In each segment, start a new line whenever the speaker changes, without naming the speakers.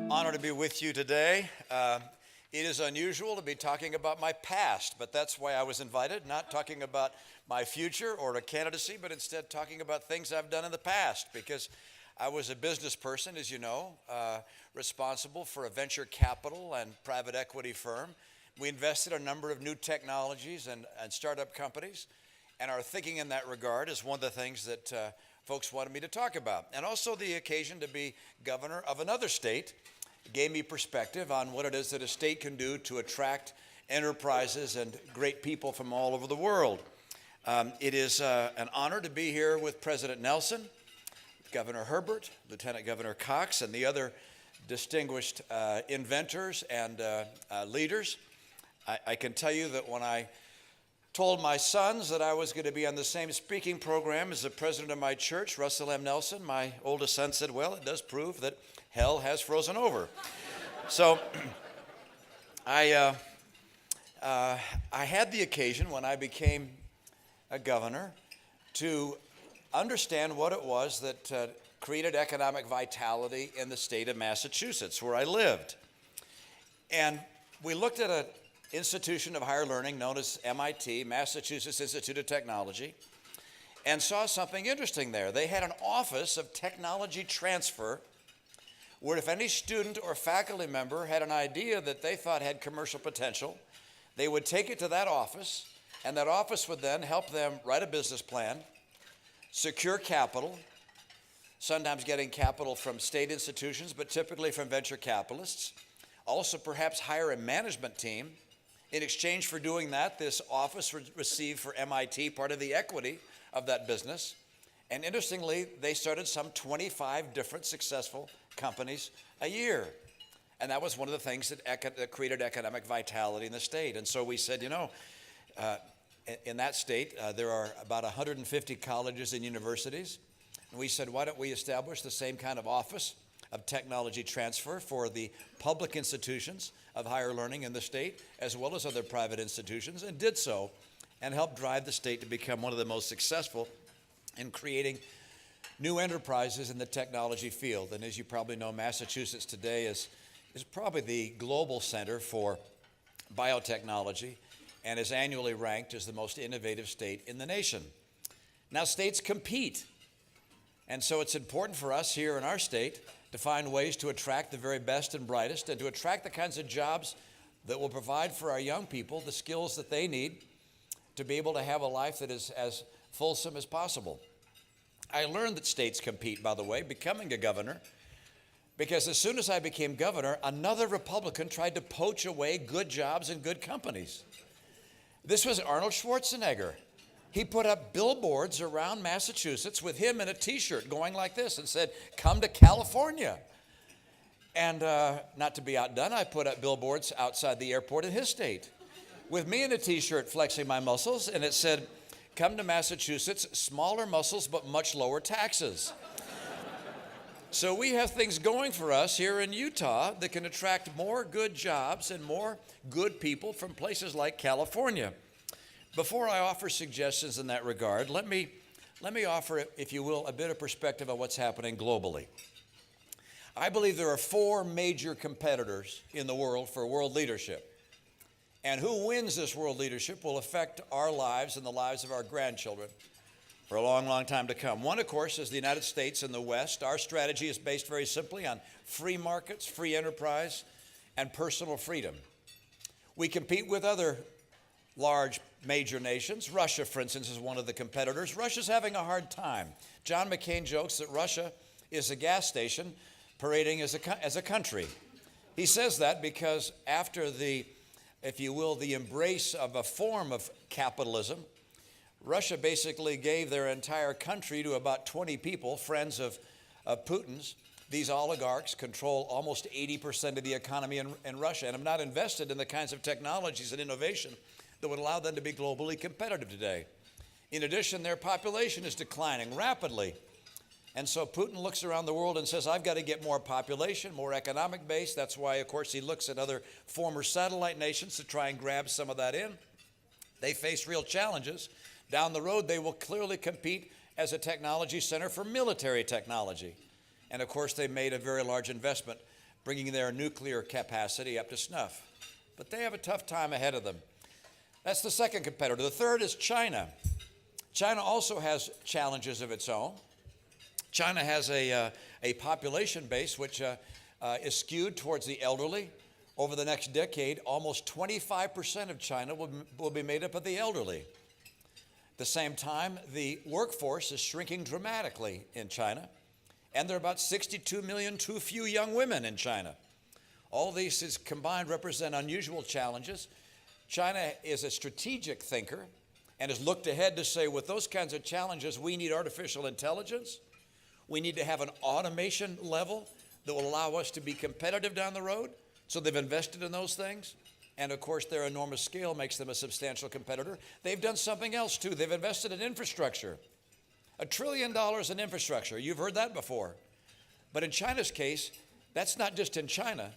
Honor to be with you today. It is unusual to be talking about my past, but that's why I was invited, not talking about my future or a candidacy, but instead talking about things I've done in the past, because I was a business person, as you know, responsible for a venture capital and private equity firm. We invested in a number of new technologies and startup companies, and our thinking in that regard is one of the things that folks wanted me to talk about. And also the occasion to be governor of another state gave me perspective on what it is that a state can do to attract enterprises and great people from all over the world. It is an honor to be here with President Nelson, Governor Herbert, Lieutenant Governor Cox, and the other distinguished inventors and leaders. I can tell you that when I told my sons that I was going to be on the same speaking program as the president of my church, Russell M. Nelson, my oldest son said, well, it does prove that hell has frozen over. So I had the occasion when I became a governor to understand what it was that created economic vitality in the state of Massachusetts, where I lived. And we looked at an institution of higher learning known as MIT, Massachusetts Institute of Technology, and saw something interesting there. They had an office of technology transfer where if any student or faculty member had an idea that they thought had commercial potential, they would take it to that office, and that office would then help them write a business plan, secure capital, sometimes getting capital from state institutions, but typically from venture capitalists. Also perhaps hire a management team. In exchange for doing that, this office would receive for MIT part of the equity of that business. And interestingly, they started some 25 different successful companies a year. And that was one of the things that created economic vitality in the state. And so we said, you know, in that state, there are about 150 colleges and universities. And we said, why don't we establish the same kind of office of technology transfer for the public institutions of higher learning in the state, as well as other private institutions, and did so, and helped drive the state to become one of the most successful in creating new enterprises in the technology field. And as you probably know, Massachusetts today is probably the global center for biotechnology and is annually ranked as the most innovative state in the nation. Now, states compete. And so it's important for us here in our state to find ways to attract the very best and brightest and to attract the kinds of jobs that will provide for our young people the skills that they need to be able to have a life that is as fulsome as possible. I learned that states compete, by the way, becoming a governor, because as soon as I became governor, another Republican tried to poach away good jobs and good companies. This was Arnold Schwarzenegger. He put up billboards around Massachusetts with him in a t-shirt going like this and said, come to California. And not to be outdone, I put up billboards outside the airport in his state with me in a t-shirt flexing my muscles, and it said, come to Massachusetts, smaller muscles but much lower taxes. So we have things going for us here in Utah that can attract more good jobs and more good people from places like California. Before I offer suggestions in that regard, let me offer, if you will, a bit of perspective on what's happening globally. I believe there are four major competitors in the world for world leadership. And who wins this world leadership will affect our lives and the lives of our grandchildren for a long, long time to come. One, of course, is the United States and the West. Our strategy is based very simply on free markets, free enterprise, and personal freedom. We compete with other large major nations. Russia, for instance, is one of the competitors. Russia's having a hard time. John McCain jokes that Russia is a gas station parading as a country. He says that because after the, if you will, the embrace of a form of capitalism, Russia basically gave their entire country to about 20 people, friends of Putin's. These oligarchs control almost 80% of the economy in Russia and have not invested in the kinds of technologies and innovation that would allow them to be globally competitive today. In addition, their population is declining rapidly. And so Putin looks around the world and says, I've got to get more population, more economic base. That's why, of course, he looks at other former satellite nations to try and grab some of that in. They face real challenges. Down the road, they will clearly compete as a technology center for military technology. And of course, they made a very large investment bringing their nuclear capacity up to snuff. But they have a tough time ahead of them. That's the second competitor. The third is China. China also has challenges of its own. China has a population base which is skewed towards the elderly. Over the next decade, almost 25% of China will be made up of the elderly. At the same time, the workforce is shrinking dramatically in China, and there are about 62 million too few young women in China. All these combined represent unusual challenges. China is a strategic thinker and has looked ahead to say, with those kinds of challenges, we need artificial intelligence. We need to have an automation level that will allow us to be competitive down the road. So they've invested in those things. And of course, their enormous scale makes them a substantial competitor. They've done something else too. They've invested in infrastructure. $1 trillion in infrastructure. You've heard that before. But in China's case, that's not just in China.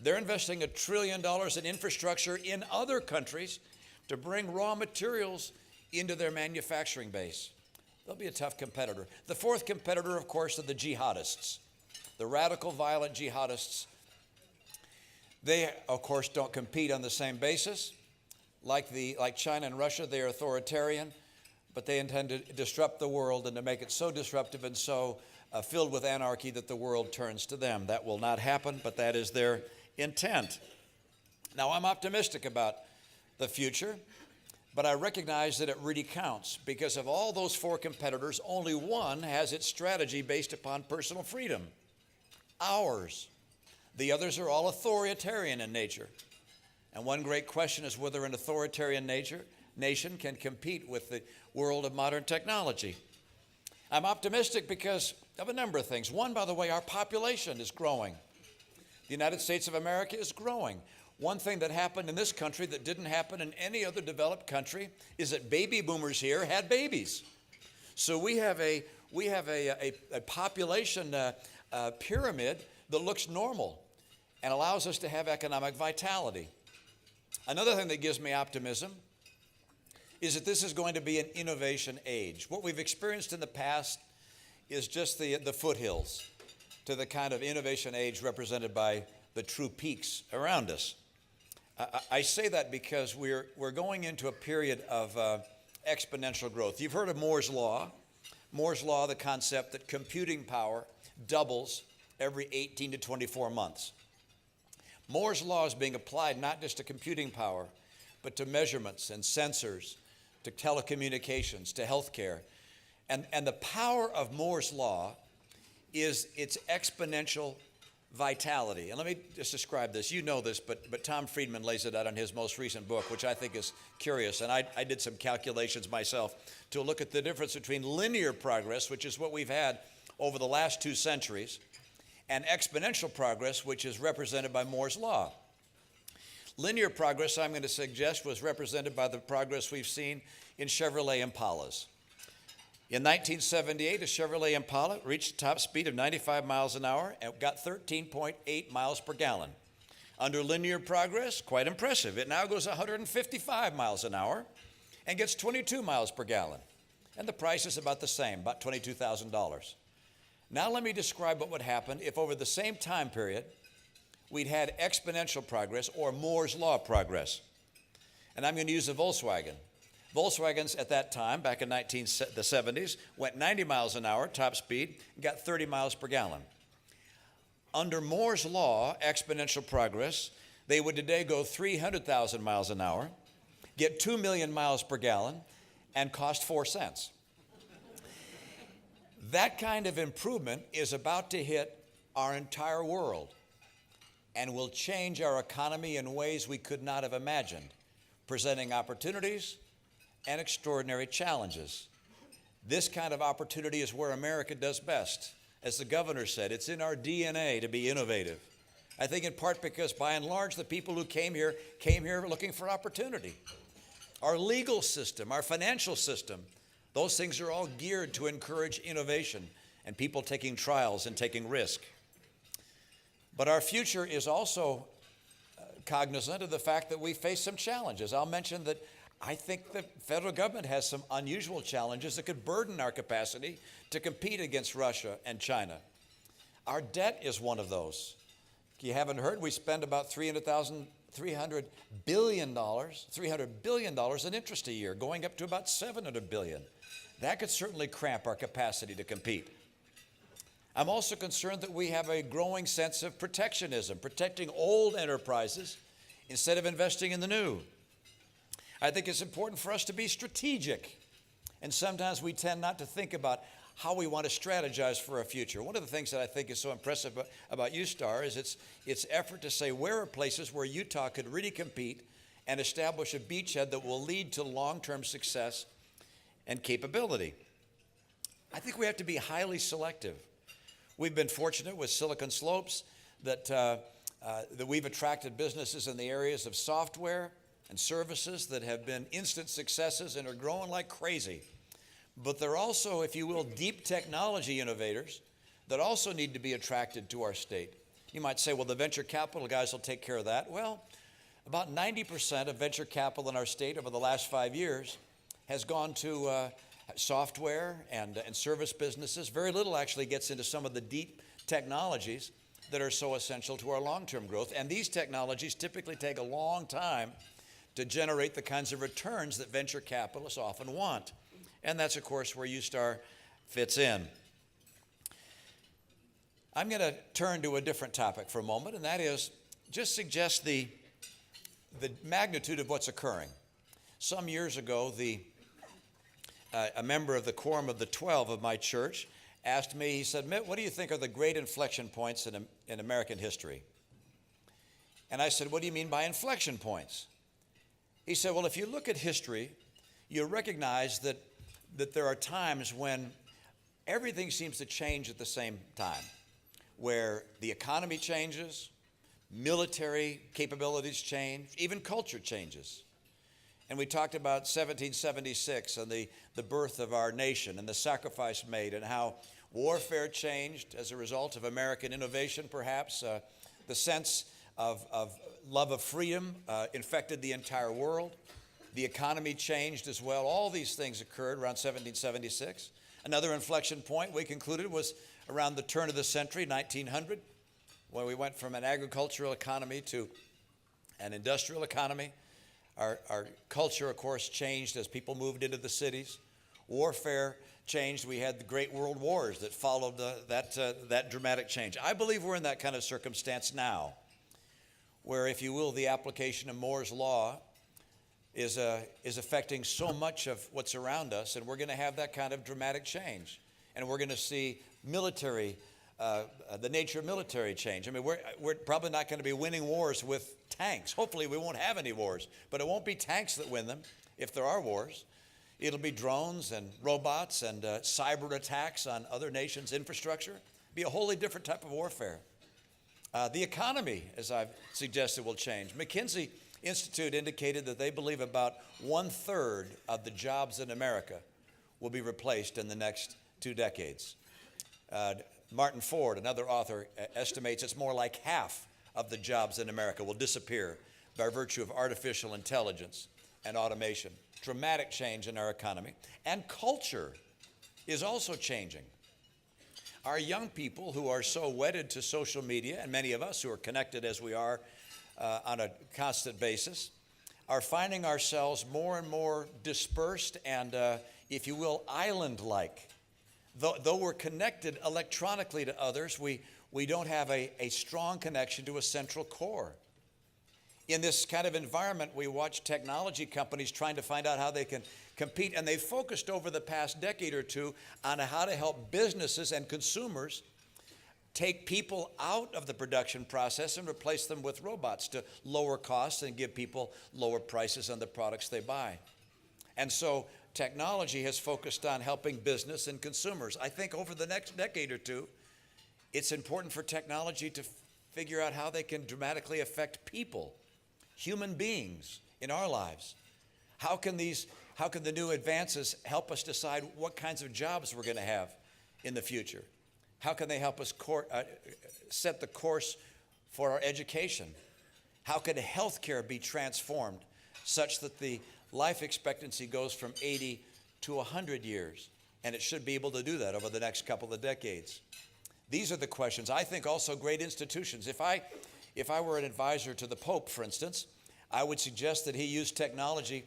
They're investing $1 trillion in infrastructure in other countries to bring raw materials into their manufacturing base. They'll be a tough competitor. The fourth competitor, of course, are the jihadists, the radical, violent jihadists. They, of course, don't compete on the same basis. Like China and Russia, they are authoritarian, but they intend to disrupt the world and to make it so disruptive and so filled with anarchy that the world turns to them. That will not happen, but that is their intent. Now, I'm optimistic about the future, but I recognize that it really counts because of all those four competitors, only one has its strategy based upon personal freedom, ours. The others are all authoritarian in nature. And one great question is whether an authoritarian nation can compete with the world of modern technology. I'm optimistic because of a number of things. One, by the way, our population is growing. The United States of America is growing. One thing that happened in this country that didn't happen in any other developed country is that baby boomers here had babies. So we have a population pyramid that looks normal and allows us to have economic vitality. Another thing that gives me optimism is that this is going to be an innovation age. What we've experienced in the past is just the foothills to the kind of innovation age represented by the true peaks around us. I say that because we're going into a period of exponential growth. You've heard of Moore's Law. Moore's Law, the concept that computing power doubles every 18 to 24 months. Moore's Law is being applied not just to computing power, but to measurements and sensors, to telecommunications, to healthcare. And the power of Moore's Law is its exponential vitality. And let me just describe this. You know this, but Tom Friedman lays it out in his most recent book, which I think is curious. And I did some calculations myself to look at the difference between linear progress, which is what we've had over the last 2 centuries, and exponential progress, which is represented by Moore's Law. Linear progress, I'm going to suggest, was represented by the progress we've seen in Chevrolet Impalas. In 1978, a Chevrolet Impala reached a top speed of 95 miles an hour and got 13.8 miles per gallon. Under linear progress, quite impressive. It now goes 155 miles an hour and gets 22 miles per gallon. And the price is about the same, about $22,000. Now let me describe what would happen if over the same time period we'd had exponential progress or Moore's Law progress. And I'm going to use a Volkswagen. Volkswagens at that time, back in the 70s, went 90 miles an hour, top speed, and got 30 miles per gallon. Under Moore's Law, exponential progress, they would today go 300,000 miles an hour, get 2 million miles per gallon, and cost 4 cents. That kind of improvement is about to hit our entire world and will change our economy in ways we could not have imagined, presenting opportunities and extraordinary challenges. This kind of opportunity is where America does best. As the governor said, it's in our DNA to be innovative. I think in part because by and large the people who came here looking for opportunity. Our legal system, our financial system, those things are all geared to encourage innovation and people taking trials and taking risk. But our future is also cognizant of the fact that we face some challenges. I'll mention that I think the federal government has some unusual challenges that could burden our capacity to compete against Russia and China. Our debt is one of those. you haven't heard, we spend about $300 billion in interest a year, going up to about $700 billion. That could certainly cramp our capacity to compete. I'm also concerned that we have a growing sense of protectionism, protecting old enterprises instead of investing in the new. I think it's important for us to be strategic, and sometimes we tend not to think about how we want to strategize for our future. One of the things that I think is so impressive about USTAR is its effort to say where are places where Utah could really compete and establish a beachhead that will lead to long-term success and capability. I think we have to be highly selective. We've been fortunate with Silicon Slopes that we've attracted businesses in the areas of software and services that have been instant successes and are growing like crazy. But they're also, if you will, deep technology innovators that also need to be attracted to our state. You might say, well, the venture capital guys will take care of that. Well, about 90% of venture capital in our state over the last 5 years has gone to software and service businesses. Very little actually gets into some of the deep technologies that are so essential to our long-term growth. And these technologies typically take a long time to generate the kinds of returns that venture capitalists often want. And that's, of course, where USTAR fits in. I'm going to turn to a different topic for a moment, and that is just suggest the magnitude of what's occurring. Some years ago, a member of the Quorum of the 12 of my church asked me, he said, Mitt, what do you think are the great inflection points in American history? And I said, what do you mean by inflection points? He said, well, if you look at history, you recognize that there are times when everything seems to change at the same time, where the economy changes, military capabilities change, even culture changes. And we talked about 1776 and the birth of our nation and the sacrifice made and how warfare changed as a result of American innovation, perhaps. The sense of love of freedom infected the entire world. The economy changed as well. All these things occurred around 1776. Another inflection point we concluded was around the turn of the century, 1900, when we went from an agricultural economy to an industrial economy. Our culture, of course, changed as people moved into the cities. Warfare changed. We had the great world wars that followed that dramatic change. I believe we're in that kind of circumstance now, where, if you will, the application of Moore's Law is affecting so much of what's around us, and we're going to have that kind of dramatic change. And we're going to see military, the nature of military change. I mean, we're probably not going to be winning wars with tanks. Hopefully we won't have any wars, but it won't be tanks that win them if there are wars. It'll be drones and robots and cyber attacks on other nations' infrastructure. It'll be a wholly different type of warfare. The economy, as I've suggested, will change. McKinsey Institute indicated that they believe about 1/3 of the jobs in America will be replaced in the next 2 decades. Martin Ford, another author, estimates it's more like half of the jobs in America will disappear by virtue of artificial intelligence and automation. Dramatic change in our economy. And culture is also changing. Our young people who are so wedded to social media, and many of us who are connected as we are on a constant basis, are finding ourselves more and more dispersed and, if you will, island-like. Though we're connected electronically to others, we don't have a strong connection to a central core. In this kind of environment, we watch technology companies trying to find out how they can compete, and they've focused over the past decade or two on how to help businesses and consumers take people out of the production process and replace them with robots to lower costs and give people lower prices on the products they buy. And so technology has focused on helping business and consumers. I think over the next decade or two, it's important for technology to figure out how they can dramatically affect people, human beings in our lives. How can the new advances help us decide what kinds of jobs we're going to have in the future? How can they help us set the course for our education? How can healthcare be transformed such that the life expectancy goes from 80 to 100 years? And it should be able to do that over the next couple of decades. These are the questions. I think also great institutions. If I If I were an advisor to the Pope, for instance, I would suggest that he use technology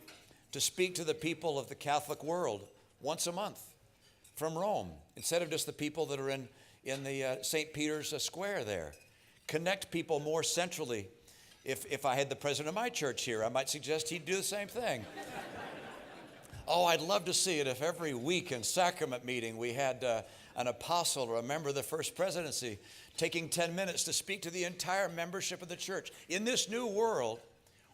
to speak to the people of the Catholic world once a month from Rome, instead of just the people that are in the St. Peter's Square there. Connect people more centrally. If I had the president of my church here, I might suggest he'd do the same thing. Oh, I'd love to see it if every week in sacrament meeting we had an apostle or a member of the First Presidency taking 10 minutes to speak to the entire membership of the church. In this new world,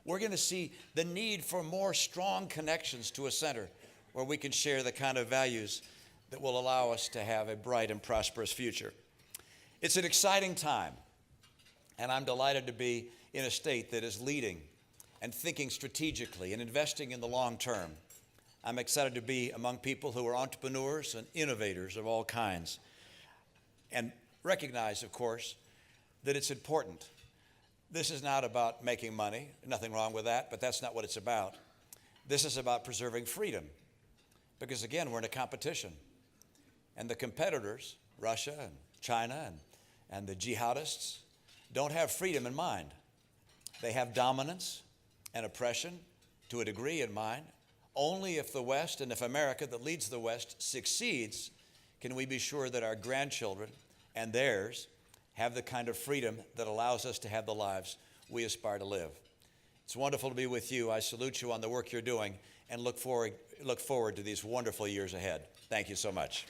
we're going to see the need for more strong connections to a center where we can share the kind of values that will allow us to have a bright and prosperous future. It's an exciting time, and I'm delighted to be in a state that is leading and thinking strategically and investing in the long term. I'm excited to be among people who are entrepreneurs and innovators of all kinds, and recognize, of course, that it's important. This is not about making money, nothing wrong with that, but that's not what it's about. This is about preserving freedom, because again, we're in a competition. And the competitors, Russia and China and the jihadists, don't have freedom in mind. They have dominance and oppression to a degree in mind. Only if the West and if America that leads the West succeeds can we be sure that our grandchildren and theirs have the kind of freedom that allows us to have the lives we aspire to live. It's wonderful to be with you. I salute you on the work you're doing and look forward to these wonderful years ahead. Thank you so much.